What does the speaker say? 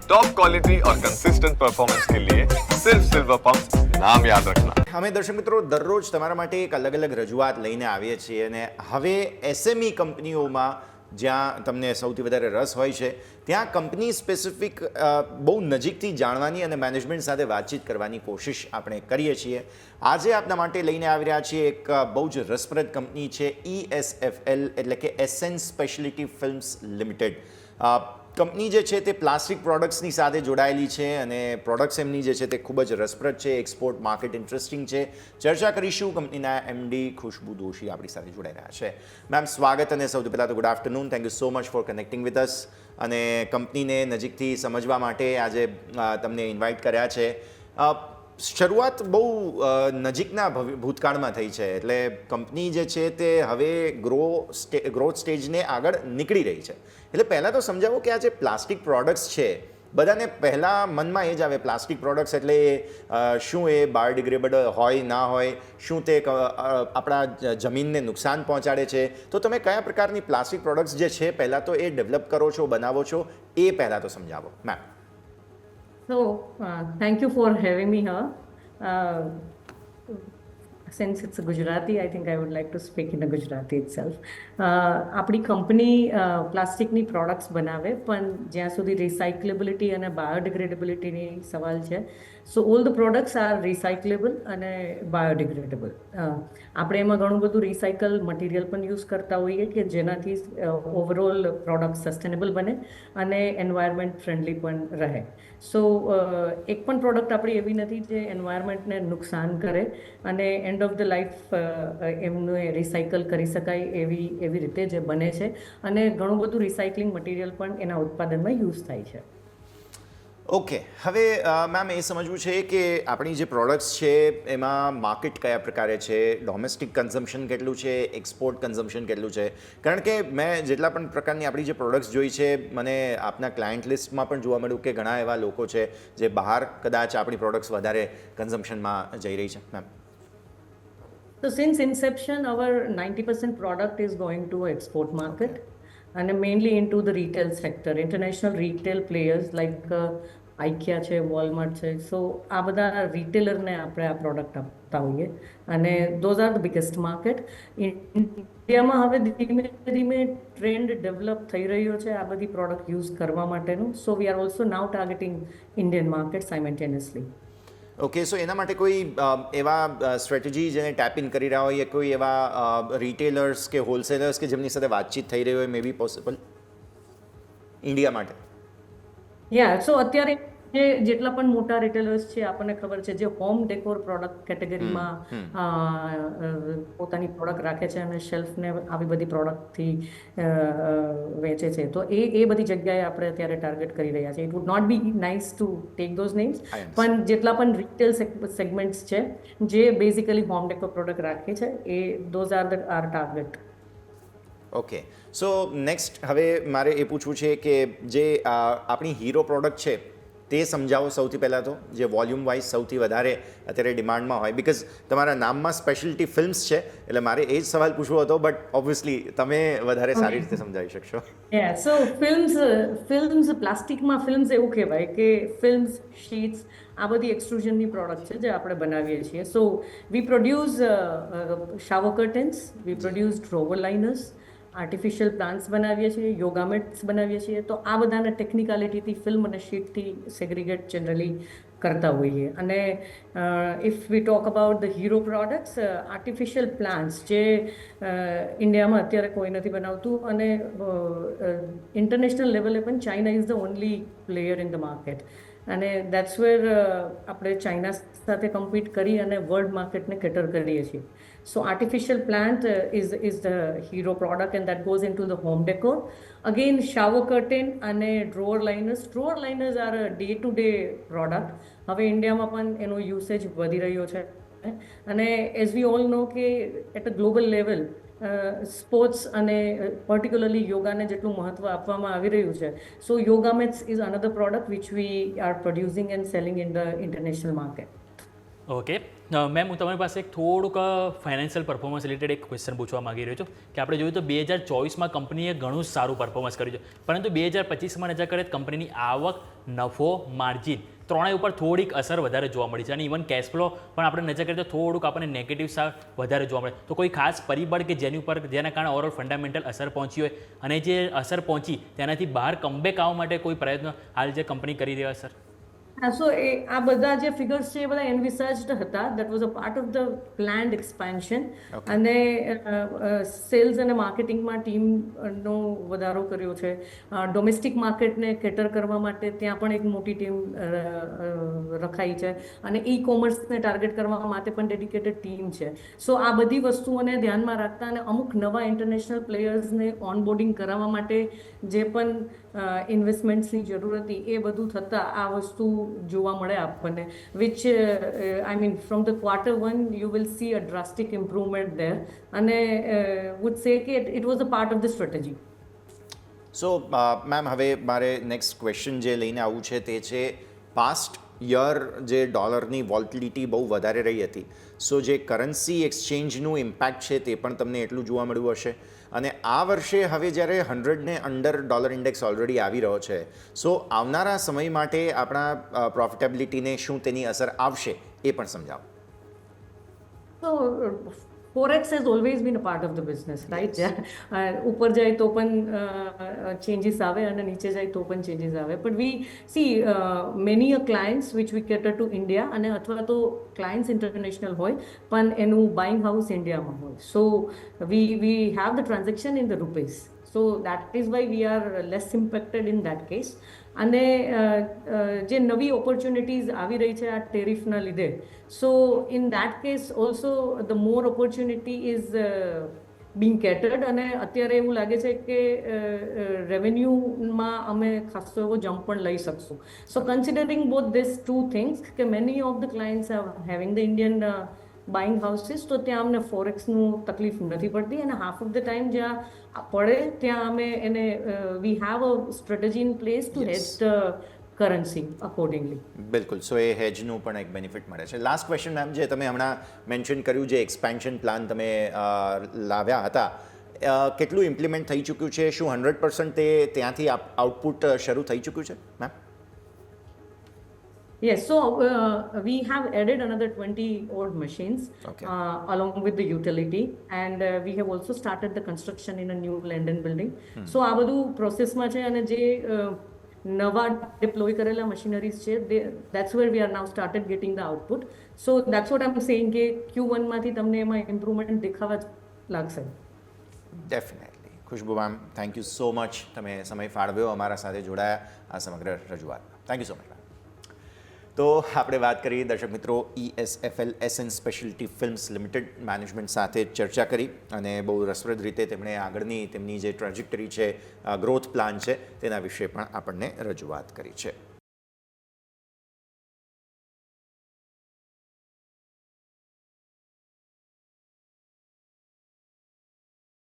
Top quality और consistent performance के लिए सिर्फ सिल्वर पंप नाम याद रखना। અમે દર્શક મિત્રો દરરોજ તમારા માટે એક અલગ અલગ રજૂઆત લઈને આવીએ છીએ અને હવે એસએમઈ કંપનીઓમાં જ્યાં તમને સૌથી વધારે રસ હોય છે ત્યાં કંપની સ્પેસિફિક બહુ નજીકથી જાણવાની અને મેનેજમેન્ટ સાથે વાતચીત કરવાની કોશિશ આપણે કરીએ છીએ. આજે આપના માટે લઈને આવી રહ્યા છીએ એક બહુ જ રસપ્રદ કંપની છે ESFL એટલે કે essence speciality films limited. Company જે છે તે પ્લાસ્ટિક પ્રોડક્ટ્સની સાથે જોડાયેલી છે અને પ્રોડક્ટ્સ એમની જે છે તે ખૂબ જ રસપ્રદ છે, એક્સપોર્ટ માર્કેટ ઇન્ટરેસ્ટિંગ છે. ચર્ચા કરીશું. કંપનીના MD ખુશ્બુ દોશી આપણી સાથે જોડાઈ રહ્યા છે. મેમ સ્વાગત અને સૌથી પહેલાં તો good afternoon. Thank you so much for connecting with us અને કંપનીને નજીકથી સમજવા માટે આજે તમને ઇન્વાઇટ કર્યા છે. શરૂઆત બહુ નજીકના ભૂતકાળમાં થઈ છે એટલે કંપની જે છે તે હવે ગ્રોથ સ્ટેજને આગળ નીકળી રહી છે. એટલે પહેલાં તો સમજાવો કે આ જે પ્લાસ્ટિક પ્રોડક્ટ્સ છે બધાને પહેલાં મનમાં એ જ આવે પ્લાસ્ટિક પ્રોડક્ટ્સ એટલે શું એ બાયોડિગ્રેડેબલ હોય ના હોય, શું તે આપણા જમીનને નુકસાન પહોંચાડે છે. તો તમે કયા પ્રકારની પ્લાસ્ટિક પ્રોડક્ટ્સ જે છે પહેલાં તો એ ડેવલપ કરો છો, બનાવો છો, એ પહેલાં તો સમજાવો ma'am. So, thank you for having me here. Since it's a Gujarati, I think I would like to speak in a Gujarati itself. આપણી કંપની પ્લાસ્ટિકની પ્રોડક્ટ્સ બનાવે પણ જ્યાં સુધી રિસાયકલેબિલિટી અને બાયોડિગ્રેડેબિલિટીની સવાલ છે. So all the products are recyclable અને બાયોડિગ્રેડેબલ. આપણે એમાં ઘણું બધું રિસાયકલ મટીરિયલ પણ યુઝ કરતા હોઈએ કે જેનાથી ઓવરઓલ પ્રોડક્ટ સસ્ટેનેબલ બને અને એન્વાયરમેન્ટ ફ્રેન્ડલી પણ રહે. સો એક પણ પ્રોડક્ટ આપણી એવી નથી જે એન્વાયરમેન્ટને નુકસાન કરે અને એન્ડ ઓફ ધ લાઈફ એમનું રિસાયકલ કરી શકાય એવી રીતે જે બને છે અને ઘણું બધું રિસાયકલિંગ મટીરિયલ પણ એના ઉત્પાદનમાં યુઝ થાય છે. ઓકે, હવે મેમ એ સમજવું છે કે આપણી જે પ્રોડક્ટ્સ છે એમાં માર્કેટ કયા પ્રકારે છે, ડોમેસ્ટિક કન્ઝમ્પશન કેટલું છે, એક્સપોર્ટ કન્ઝમ્પશન કેટલું છે. કારણ કે મેં જેટલા પણ પ્રકારની આપણી જે પ્રોડક્ટ્સ જોઈ છે મને આપના ક્લાયન્ટ લિસ્ટમાં પણ જોવા મળ્યું કે ઘણા એવા લોકો છે જે બહાર કદાચ આપણી પ્રોડક્ટ્સ વધારે કન્ઝમ્પશનમાં જઈ રહી છે ma'am. So since inception, our 90% product is going to export market and mainly into the retail sector. International retail players like IKEA છે, Walmart છે. So આ બધા રિટેલરને આપણે આ પ્રોડક્ટ આપતા હોઈએ અને those are the biggest market. ઇન્ડિયામાં હવે ધીમે ધીમે ટ્રેન્ડ ડેવલપ થઈ રહ્યો છે આ બધી પ્રોડક્ટ યુઝ કરવા માટેનું. So we are also now targeting Indian market simultaneously. Okay, so એના માટે કોઈ એવા સ્ટ્રેટેજી જેને ટેપ ઇન કરી રહ્યા હોય, કોઈ એવા રિટેલર્સ કે હોલસેલર્સ કે જેમની સાથે વાતચીત થઈ રહી હોય મે બી પોસિબલ ઇન્ડિયા માટે? યા સો અત્યારે જેટલા પણ મોટા રિટેલર્સ છે આપણને ખબર છે જે હોમ ડેકોર પ્રોડક્ટ કેટેગરીમાં પોતાની પ્રોડક્ટ રાખે છે અને શેલ્ફને આવી બધી પ્રોડક્ટથી વેચે છે. તો એ બધી જગ્યાએ આપણે અત્યારે ટાર્ગેટ કરી રહ્યા છીએ. It would not be nice to take those names પણ જેટલા પણ રિટેલ સેગમેન્ટ્સ છે જે બેઝિકલી હોમ ડેકોર પ્રોડક્ટ રાખે છે એ those are are target. Okay, so next હવે મારે એ પૂછવું છે કે જે આપણી હીરો પ્રોડક્ટ છે તે સમજાવો સૌથી પહેલાં તો, જે વોલ્યુમ વાઇઝ સૌથી વધારે અત્યારે ડિમાન્ડમાં હોય. બિકોઝ તમારા નામમાં સ્પેશિયાલિટી ફિલ્મ્સ છે એટલે મારે એ જ સવાલ પૂછવો હતો બટ ઓબ્વિયસલી તમે વધારે સારી રીતે સમજાવી શકશો. સો ફિલ્મ્સ પ્લાસ્ટિકમાં ફિલ્મ્સ એવું કહેવાય કે ફિલ્મ્સ, શીટ્સ આ બધી એક્સટ્રુઝનની પ્રોડક્ટ છે જે આપણે બનાવીએ છીએ. So we produce shower curtains, we produce drawer liners, artificial plants બનાવીએ છીએ, યોગામેટ્સ બનાવીએ છીએ. તો આ બધાને ટેકનિકાલિટીથી ફિલ્મ અને શીટથી સેગ્રીગેટ જનરલી કરતા હોઈએ. અને if V talk about the hero products, artificial plants જે ઇન્ડિયામાં અત્યારે કોઈ નથી બનાવતું અને ઇન્ટરનેશનલ લેવલે પણ China is the only player in the market અને દેટ્સ વેર આપણે ચાઇના સાથે કમ્પીટ કરી અને વર્લ્ડ માર્કેટને કેટર કરીએ છીએ. So artificial plant is the hero product and that goes into the home decor. Again, shower curtain and drawer liners. Drawer liners are a day-to-day product. હવે ઇન્ડિયામાં પણ એનો યુસેજ વધી રહ્યો છે અને એઝ વી ઓલ નો કે at a global level sports અને પર્ટિક્યુલરલી યોગાને જેટલું મહત્ત્વ આપવામાં આવી રહ્યું છે. So yoga mats is another product which we are producing and selling in the international market. Okay, ma'am હું તમારી પાસે એક થોડુંક ફાઇનાન્શિયલ પરફોર્મન્સ રિલેટેડ એક ક્વેશ્ચન પૂછવા માગી રહ્યો છું કે આપણે જોયું તો 2024માં કંપનીએ ઘણું જ સારું પરફોર્મન્સ કર્યું છે, પરંતુ 2025માં નજર કરીએ તો કંપનીની આવક, નફો, માર્જિન ત્રણેય ઉપર થોડીક અસર વધારે જોવા મળી છે અને ઇવન કેશ ફ્લો પણ આપણે નજર કરીએ તો થોડુંક આપણને નેગેટિવ વધારે જોવા મળે. તો કોઈ ખાસ પરિબળ કે જેના કારણે ઓવરઓલ ફંડામેન્ટલ અસર પહોંચી હોય અને જે અસર પહોંચી તેનાથી બહાર કમબેક આવવા માટે કોઈ પ્રયત્ન હાલ જે કંપની કરી રહ્યા સર? હા, સો આ બધા જે ફિગર્સ છે એ બધા એન્વિસર્જડ હતા. That was a part of the planned expansion. અને સેલ્સ અને માર્કેટિંગમાં ટીમનો વધારો કર્યો છે. ડોમેસ્ટિક માર્કેટને કેટર કરવા માટે ત્યાં પણ એક મોટી ટીમ રખાઈ છે અને ઈ કોમર્સને ટાર્ગેટ કરવા માટે પણ ડેડિકેટેડ ટીમ છે. સો આ બધી વસ્તુઓને ધ્યાનમાં રાખતા અને અમુક નવા ઇન્ટરનેશનલ પ્લેયર્સને ઓનબોર્ડિંગ કરાવવા માટે જે પણ ઇન્વેસ્ટમેન્ટ્સની જરૂર હતી એ બધું થતાં આ વસ્તુ જોવા મળે આપણને, which I mean from the Q1 you will see a drastic improvement there અને વુડ સે કે it was a part of the strategy. So ma'am, હવે મારે નેક્સ્ટ ક્વેશ્ચન જે લઈને આવું છે તે છે પાસ્ટ યર જે ડોલરની વોલ્ટિલિટી બહુ વધારે રહી હતી, સો જે કરન્સી એક્સચેન્જનું ઇમ્પેક્ટ છે તે પણ તમને એટલું જોવા મળ્યું હશે. અને આ વર્ષે હવે જ્યારે 100ને અંડર ડોલર ઇન્ડેક્સ ઓલરેડી આવી રહ્યો છે, સો આવનારા સમય માટે આપણા પ્રોફિટેબિલિટીને શું તેની અસર આવશે એ પણ સમજાવો. So, Forex has always been a part of the business, right? ઉપર જાય તો પણ ચેન્જીસ આવે અને નીચે જાય તો પણ ચેન્જીસ આવે. But we C many a clients which we cater to India અને અથવા તો ક્લાયન્ટ્સ ઇન્ટરનેશનલ હોય પણ એનું બાઇંગ હાઉસ ઇન્ડિયામાં હોય. So we have the transaction in the rupees. So that is why we are less impacted in that case. અને જે નવી ઓપોર્ચ્યુનિટીઝ આવી રહી છે આ ટેરિફના લીધે, so in that case also the more opportunity is being catered અને અત્યારે એવું લાગે છે કે રેવન્યુમાં અમે ખાસો એવો જમ્પ પણ લઈ શકશું. So considering both this two things કે many of the clients are having the Indian buying houses, તો ત્યાં અમને ફોરેક્સનું તકલીફ નથી પડતી અને હાફ ઓફ ધ ટાઈમ જ્યાં પડે ત્યાં અમે એને we have a strategy in place to hedge the currency accordingly. બિલકુલ, સો એ હેજનું પણ એક બેનિફિટ મળે છે. લાસ્ટ ક્વેશ્ચન મેમ, જે તમે હમણાં મેન્શન કર્યું, જે એક્સપેન્શન પ્લાન તમે લાવ્યા હતા, કેટલું ઇમ્પ્લિમેન્ટ થઈ ચૂક્યું છે? શું 100% તે ત્યાંથી આઉટપુટ શરૂ થઈ ચૂક્યું છે ma'am? Yes, so we have added another 20 odd machines along with the utility, and we have also started the construction in a new London building. So આ બધું પ્રોસેસમાં છે અને જે નવા ડિપ્લોય કરેલા મશીનરીઝ છે, that's where we are now started getting the output. So that's what I'm saying કે Q1 માંથી તમને એમાં ઇમ્પ્રુવમેન્ટ દેખાવા લાગશે. Definitely. Khushbu ma'am, thank you so much, તમે સમય ફાળવ્યો, અમારા સાથે જોડાયા આ સમગ્ર રજૂઆતમાં. Thank you so much. તો આપણે વાત કરી દર્શક મિત્રો ESFL SN specialty films limited management સાથે ચર્ચા કરી અને બહુ રસપ્રદ રીતે તેમણે આગળની તેમની જે ટ્રેજેક્ટરી છે, ગ્રોથ પ્લાન છે, તેના વિશે પણ આપણને રજૂઆત કરી છે.